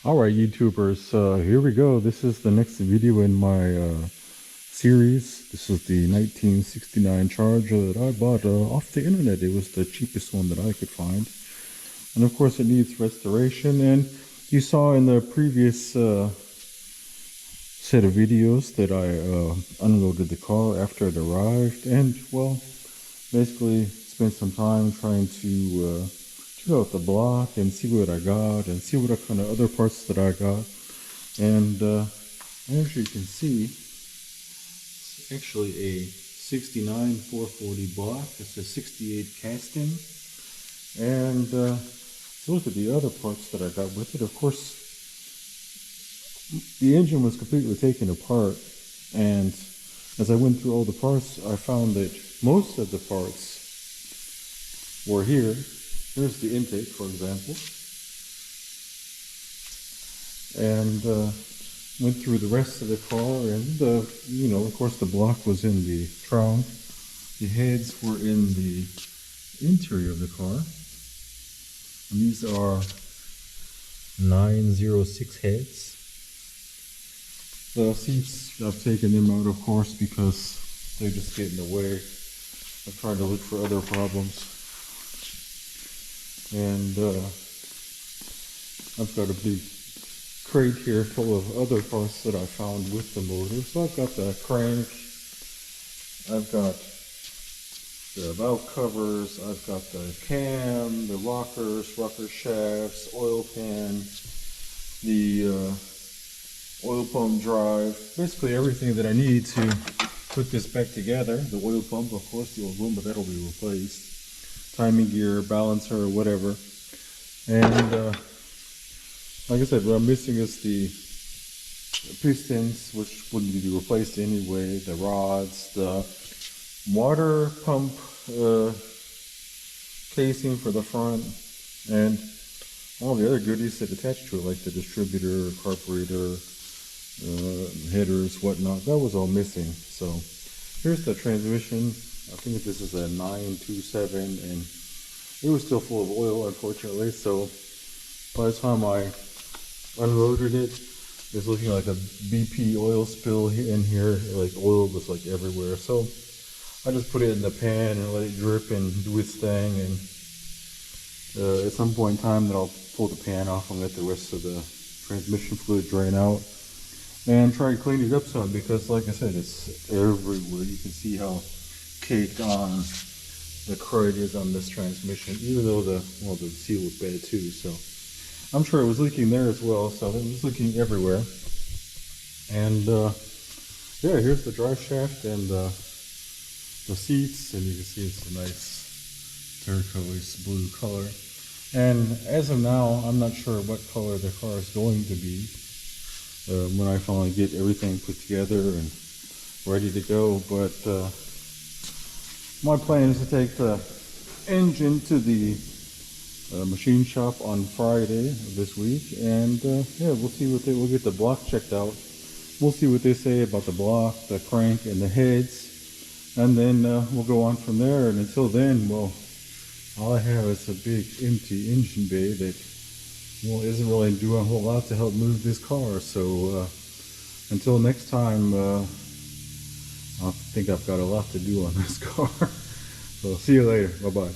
Alright YouTubers, here we go. This is the next video in my series. This is the 1969 Charger that I bought off the internet. It was the cheapest one that I could find. And of course it needs restoration. And you saw in the previous set of videos that I unloaded the car after it arrived. And well, basically spent some time trying to check out the block and see what I got and see what kind of other parts that I got. And as you can see, it's actually a 69 440 block. It's a 68 casting. And so look at the other parts that I got with it. Of course, the engine was completely taken apart, and as I went through all the parts, I found that most of the parts were here. Here's the intake, for example, and went through the rest of the car, and you know, of course, the block was in the trunk. The heads were in the interior of the car, and these are 906 heads. The seats, I've taken them out, of course, because they just get in the way. I've tried to look for other problems. And I've got a big crate here full of other parts that I found with the motor. So I've got the crank, I've got the valve covers, I've got the cam, the rockers, rocker shafts, oil pan, the oil pump drive, basically everything that I need to put this back together. The oil pump, of course, the old one, but that'll be replaced. Timing gear, balancer, whatever. And like I said, what I'm missing is the pistons, which wouldn't be replaced anyway, the rods, the water pump casing for the front, and all the other goodies that attach to it, like the distributor, carburetor, headers, whatnot. That was all missing. So here's the transmission. I think this is a 927, and it was still full of oil, unfortunately. So by the time I unloaded it, it's looking like a BP oil spill in here. Like oil was like everywhere. So I just put it in the pan and let it drip and do its thing. And at some point in time, then I'll pull the pan off and let the rest of the transmission fluid drain out. And try to clean it up some, because like I said, it's everywhere. You can see how caked on the crud is on this transmission, even though the seal was bad too. So I'm sure it was leaking there as well. So it was leaking everywhere. And yeah, here's the drive shaft and the seats, and you can see it's a nice turquoise blue color. And as of now, I'm not sure what color the car is going to be when I finally get everything put together and ready to go. But my plan is to take the engine to the machine shop on Friday of this week, and yeah, we'll see what we'll get the block checked out. We'll see what they say about the block, the crank, and the heads, and then we'll go on from there. And until then, well, all I have is a big empty engine bay that, well, isn't really doing a whole lot to help move this car. So until next time, I think I've got a lot to do on this car. So see you later. Bye bye.